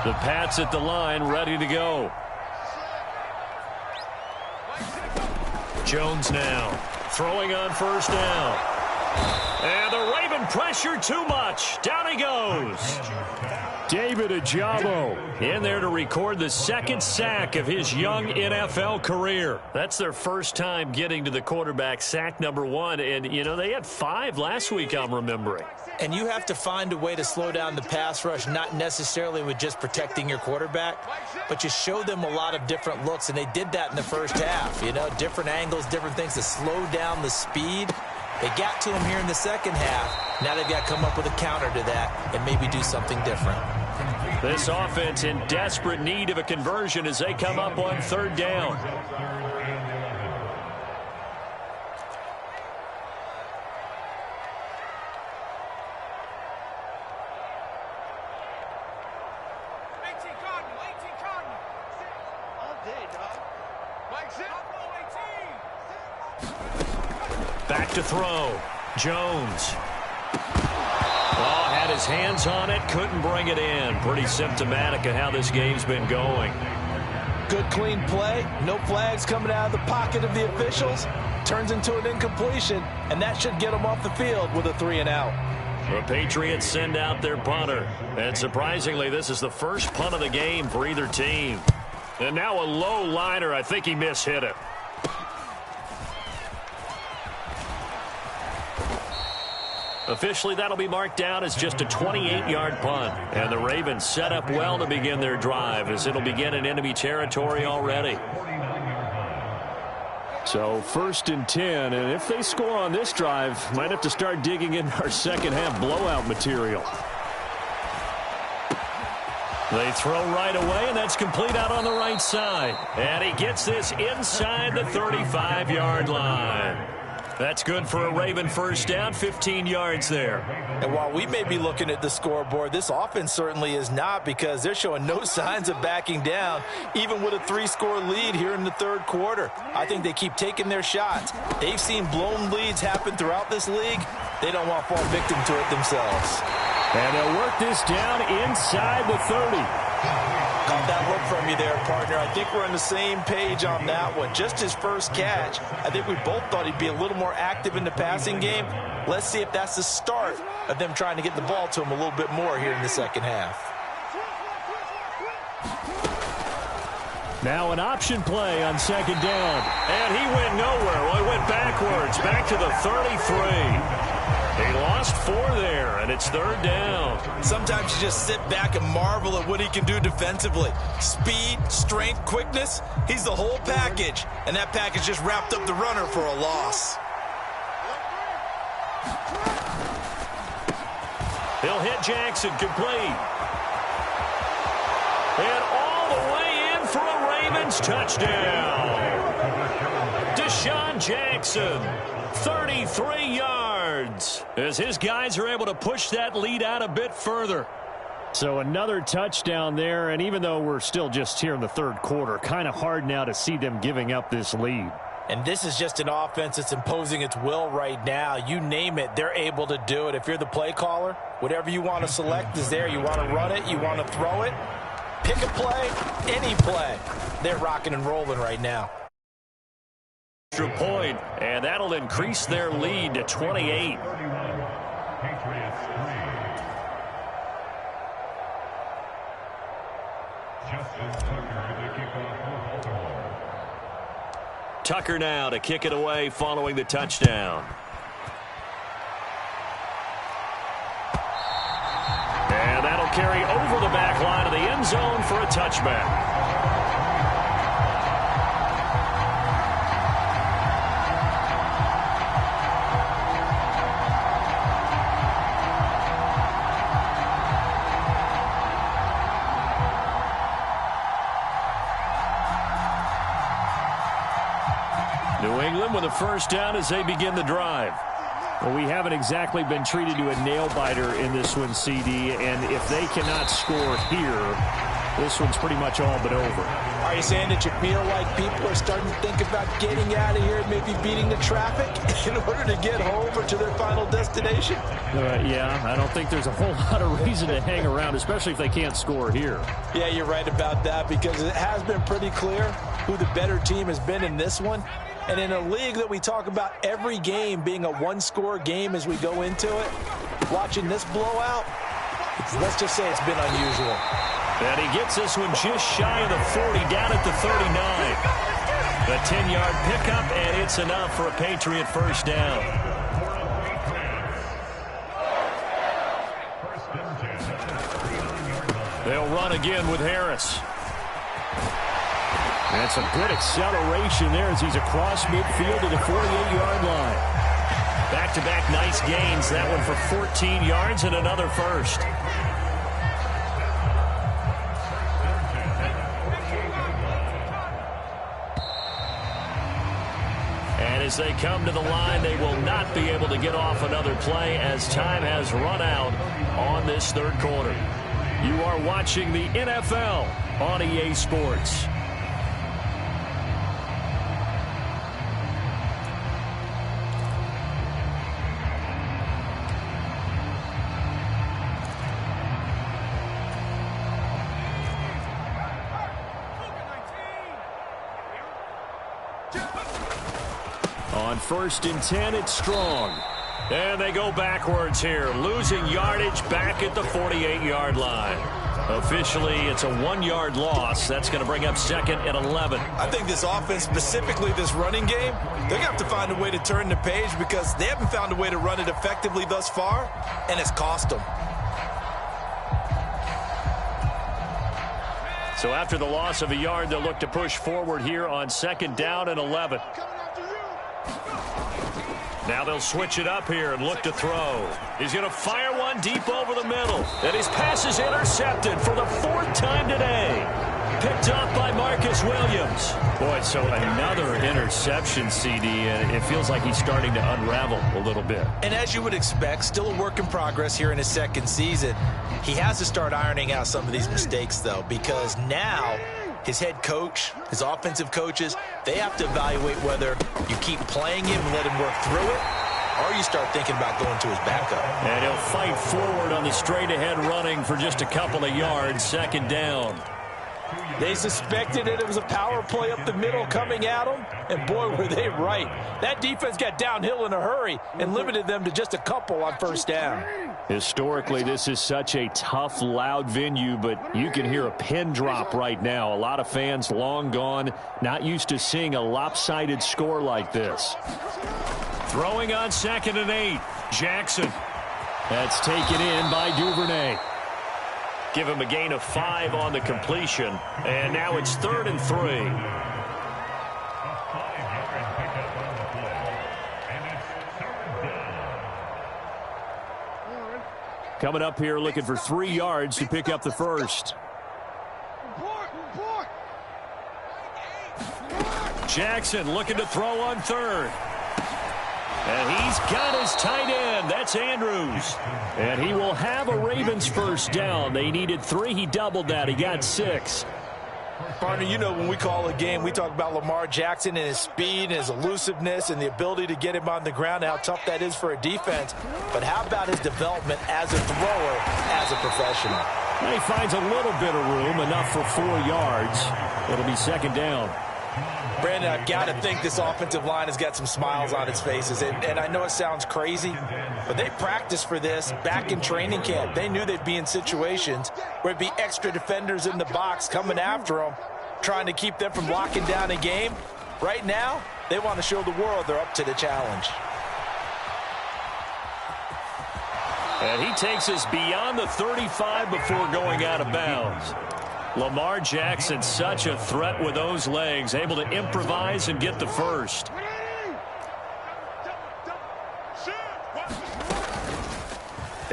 The Pats at the line, ready to go. Jones now throwing on first down. And the Raven pressure too much. Down he goes. David Ajabo in there to record the second sack of his young NFL career. That's their first time getting to the quarterback, sack number 1. And, you know, they had 5 last week, I'm remembering. And you have to find a way to slow down the pass rush, not necessarily with just protecting your quarterback, but you show them a lot of different looks, and they did that in the first half. You know, different angles, different things to slow down the speed. They got to him here in the second half. Now they've got to come up with a counter to that and maybe do something different. This offense in desperate need of a conversion as they come up on third down. Back to throw. Jones. Oh, had his hands on it, couldn't bring it in. Pretty symptomatic of how this game's been going. Good, clean play. No flags coming out of the pocket of the officials. Turns into an incompletion, and that should get them off the field with a 3-and-out. The Patriots send out their punter. And surprisingly, this is the first punt of the game for either team. And now a low liner. I think he mishit it. Officially, that'll be marked down as just a 28-yard punt. And the Ravens set up well to begin their drive as it'll begin in enemy territory already. So 1st and 10, and if they score on this drive, might have to start digging in our second half blowout material. They throw right away, and that's complete out on the right side. And he gets this inside the 35-yard line. That's good for a Raven first down, 15 yards there. And while we may be looking at the scoreboard, this offense certainly is not, because they're showing no signs of backing down, even with a 3-score lead here in the third quarter. I think they keep taking their shots. They've seen blown leads happen throughout this league. They don't want to fall victim to it themselves. And they'll work this down inside the 30. Got that look from you there, partner. I think we're on the same page on that one. Just his first catch, I think we both thought he'd be a little more active in the passing game. Let's see if that's the start of them trying to get the ball to him a little bit more here in the second half. Now an option play on second down. And he went nowhere. Well, he went backwards, back to the 33. He lost 4 there, and it's third down. Sometimes you just sit back and marvel at what he can do defensively. Speed, strength, quickness, he's the whole package. And that package just wrapped up the runner for a loss. He'll hit Jackson complete. And all the way in for a Ravens touchdown. Deshaun Jackson, 33 yards, as his guys are able to push that lead out a bit further. So another touchdown there, and even though we're still just here in the third quarter, kind of hard now to see them giving up this lead. And this is just an offense that's imposing its will right now. You name it, they're able to do it. If you're the play caller, whatever you want to select is there. You want to run it, you want to throw it, pick a play, any play. They're rocking and rolling right now. Extra point, and that'll increase their lead to 28. Tucker now to kick it away following the touchdown. And that'll carry over the back line of the end zone for a touchback. New England with a first down as they begin the drive. Well, we haven't exactly been treated to a nail-biter in this one, CD, and if they cannot score here, this one's pretty much all but over. Are you saying that you feel like people are starting to think about getting out of here and maybe beating the traffic in order to get home or to their final destination? Yeah, I don't think there's a whole lot of reason to hang around, especially if they can't score here. Yeah, you're right about that, because it has been pretty clear who the better team has been in this one. And in a league that we talk about every game being a one-score game as we go into it, watching this blowout, let's just say it's been unusual. And he gets this one just shy of the 40, down at the 39. A 10-yard pickup, and it's enough for a Patriot first down. They'll run again with Harris. And some good acceleration there as he's across midfield to the 48-yard line. Back-to-back nice gains. That one for 14 yards and another first. And as they come to the line, they will not be able to get off another play as time has run out on this third quarter. You are watching the NFL on EA Sports. On 1st and 10, it's Strong. And they go backwards here, losing yardage back at the 48-yard line. Officially, it's a 1-yard loss. That's going to bring up 2nd and 11. I think this offense, specifically this running game, they're going to have to find a way to turn the page because they haven't found a way to run it effectively thus far, and it's cost them. So after the loss of a yard, they'll look to push forward here on 2nd down and 11. Now they'll switch it up here and look to throw. He's going to fire one deep over the middle. And his pass is intercepted for the 4th time today. Picked up by Marcus Williams. Boy, so another interception, CD, and it feels like he's starting to unravel a little bit. And as you would expect, still a work in progress here in his 2nd season. He has to start ironing out some of these mistakes, though, because now his head coach, his offensive coaches, they have to evaluate whether you keep playing him and let him work through it, or you start thinking about going to his backup. And he'll fight forward on the straight-ahead running for just a couple of yards, 2nd down. They suspected that it was a power play up the middle coming at them, and boy, were they right. That defense got downhill in a hurry and limited them to just a couple on 1st down. Historically, this is such a tough, loud venue, but you can hear a pin drop right now. A lot of fans long gone, not used to seeing a lopsided score like this. Throwing on 2nd and 8, Jackson. That's taken in by Duvernay. Give him a gain of 5 on the completion, and now it's 3rd and 3. Coming up here looking for 3 yards to pick up the first. Jackson looking to throw on 3rd. And he's got his tight end. That's Andrews. And he will have a Ravens first down. They needed 3. He doubled that. He got 6. Partner, you know when we call a game, we talk about Lamar Jackson and his speed and his elusiveness and the ability to get him on the ground and how tough that is for a defense. But how about his development as a thrower, as a professional? He finds a little bit of room, enough for 4 yards. It'll be 2nd down. Brandon, I've got to think this offensive line has got some smiles on its faces. And I know it sounds crazy, but they practiced for this back in training camp. They knew they'd be in situations where it'd be extra defenders in the box coming after them, trying to keep them from locking down a game. Right now, they want to show the world they're up to the challenge. And he takes us beyond the 35 before going out of bounds. Lamar Jackson, such a threat with those legs, able to improvise and get the first.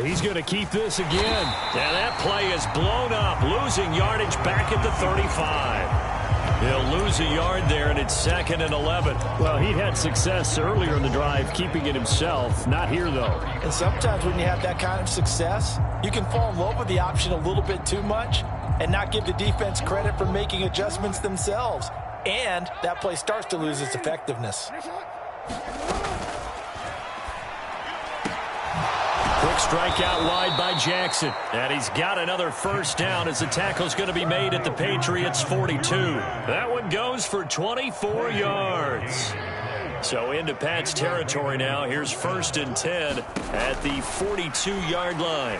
He's going to keep this again. And that play is blown up, losing yardage back at the 35. He'll lose a yard there, and it's 2nd and 11. Well, he had success earlier in the drive, keeping it himself. Not here, though. And sometimes when you have that kind of success, you can fall in love with the option a little bit too much. and not give the defense credit for making adjustments themselves. And that play starts to lose its effectiveness. Quick strike out wide by Jackson. And he's got another first down as the tackle's going to be made at the Patriots' 42. That one goes for 24 yards. So into Pat's territory now. Here's 1st and 10 at the 42-yard line.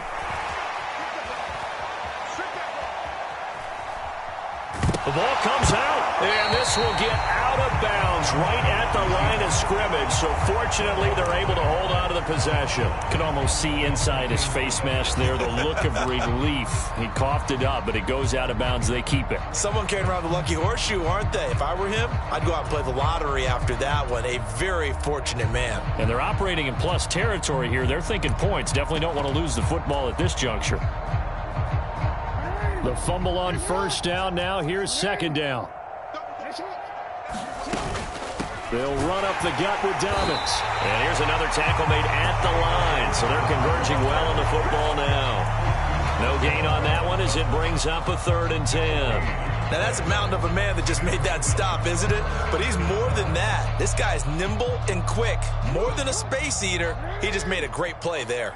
The ball comes out, and this will get out of bounds right at the line of scrimmage. So fortunately, they're able to hold on to the possession. Could almost see inside his face mask there the look of relief. He coughed it up, but it goes out of bounds. They keep it. Someone carrying around the lucky horseshoe, aren't they? If I were him, I'd go out and play the lottery after that one. A very fortunate man. And they're operating in plus territory here. They're thinking points. Definitely don't want to lose the football at this juncture. The fumble on first down now. Here's second down. They'll run up the gut with Dobbins. And here's another tackle made at the line. So they're converging well on the football now. No gain on that one as it brings up a 3rd and 10. Now that's a mountain of a man that just made that stop, isn't it? But he's more than that. This guy's nimble and quick. More than a space eater. He just made a great play there.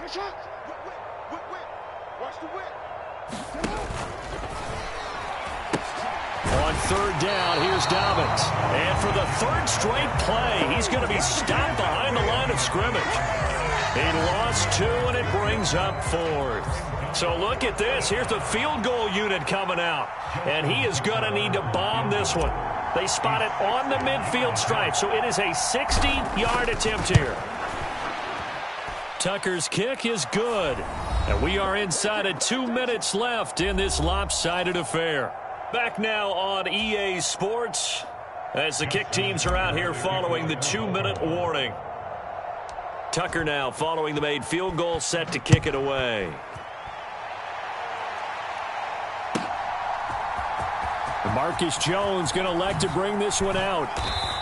On 3rd down, here's Dobbins. And for the 3rd straight play, he's going to be stopped behind the line of scrimmage. He lost 2, and it brings up 4th. So look at this. Here's the field goal unit coming out. And he is going to need to bomb this one. They spot it on the midfield stripe, so it is a 60-yard attempt here. Tucker's kick is good. And we are inside of 2 minutes left in this lopsided affair. Back now on EA Sports as the kick teams are out here following the 2-minute warning. Tucker now following the made field goal, set to kick it away. Marcus Jones going to elect to bring this one out.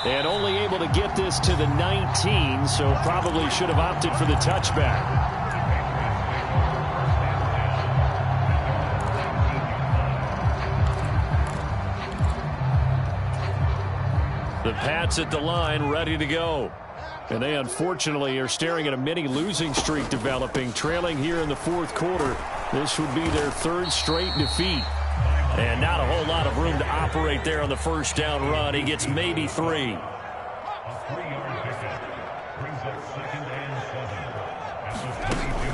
And only able to get this to the 19, so probably should have opted for the touchback. The Pats at the line, ready to go. And they unfortunately are staring at a mini losing streak developing, trailing here in the 4th quarter. This would be their 3rd straight defeat. And not a whole lot of room to operate there on the first down run. He gets maybe 3.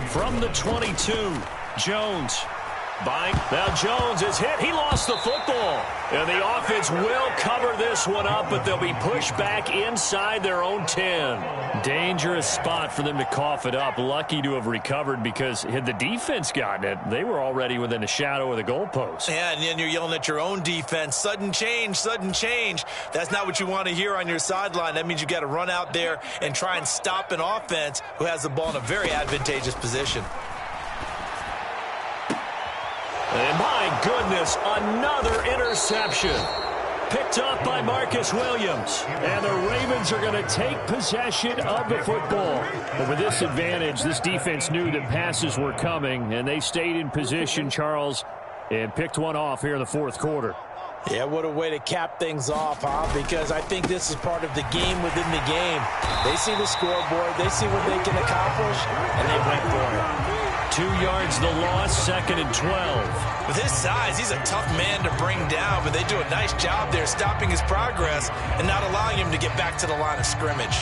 From the 22, Jones. Now Jones is hit. He lost the football. And the offense will cover this one up, but they'll be pushed back inside their own 10. Dangerous spot for them to cough it up. Lucky to have recovered because had the defense gotten it, they were already within the shadow of the goalpost. Yeah, and then you're yelling at your own defense. Sudden change, sudden change. That's not what you want to hear on your sideline. That means you got to run out there and try and stop an offense who has the ball in a very advantageous position. And my goodness, another interception. Picked up by Marcus Williams. And the Ravens are going to take possession of the football. But with this advantage, this defense knew that passes were coming, and they stayed in position, Charles, and picked one off here in the 4th quarter. Yeah, what a way to cap things off, huh? Because I think this is part of the game within the game. They see the scoreboard, they see what they can accomplish, and they went for it. 2 yards the loss, 2nd and 12. With his size, he's a tough man to bring down, but they do a nice job there stopping his progress and not allowing him to get back to the line of scrimmage.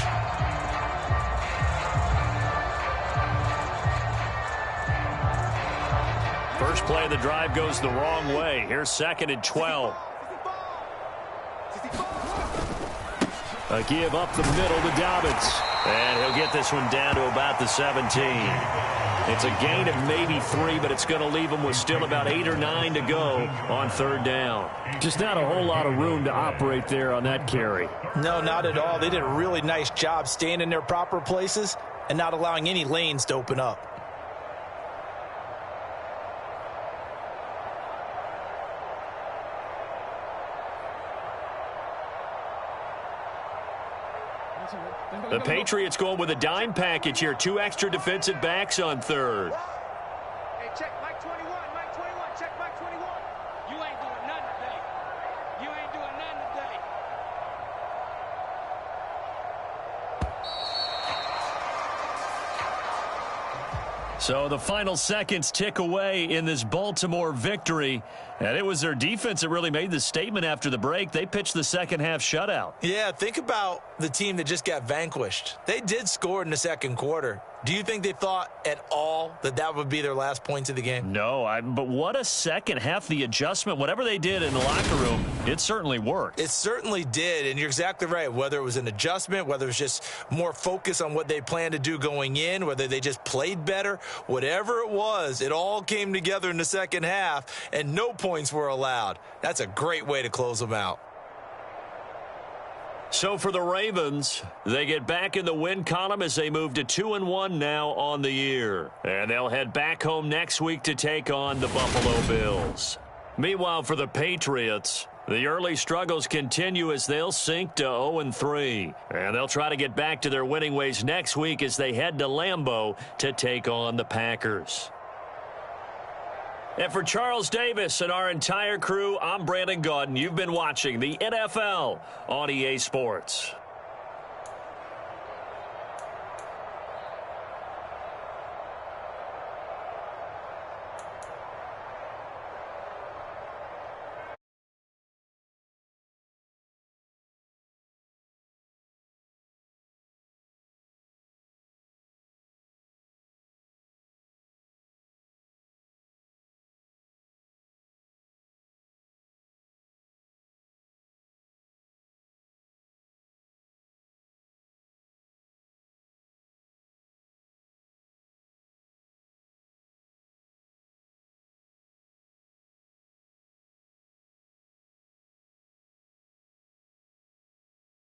First play of the drive goes the wrong way. Here's 2nd and 12. A give up the middle to Dobbins. And he'll get this one down to about the 17. It's a gain of maybe 3, but it's going to leave them with still about 8 or 9 to go on 3rd down. Just not a whole lot of room to operate there on that carry. No, not at all. They did a really nice job staying in their proper places and not allowing any lanes to open up. The Patriots going with a dime package here. 2 extra defensive backs on 3rd. Hey, check Mike 21, Mike 21, check Mike 21. You ain't doing nothing today. You ain't doing nothing today. So the final seconds tick away in this Baltimore victory. And it was their defense that really made the statement after the break. They pitched the second half shutout. Yeah, think about the team that just got vanquished. They did score in the second quarter. Do you think they thought at all that that would be their last points of the game? No, but what a second half. The adjustment, whatever they did in the locker room, it certainly worked. It certainly did, and you're exactly right. Whether it was an adjustment, whether it was just more focus on what they planned to do going in, whether they just played better, whatever it was, it all came together in the second half, and no points were allowed. That's a great way to close them out. So for the Ravens, they get back in the win column as they move to 2-1 now on the year. And they'll head back home next week to take on the Buffalo Bills. Meanwhile, for the Patriots, the early struggles continue as they'll sink to 0-3. And they'll try to get back to their winning ways next week as they head to Lambeau to take on the Packers. And for Charles Davis and our entire crew, I'm Brandon Gaudin. You've been watching the NFL on EA Sports.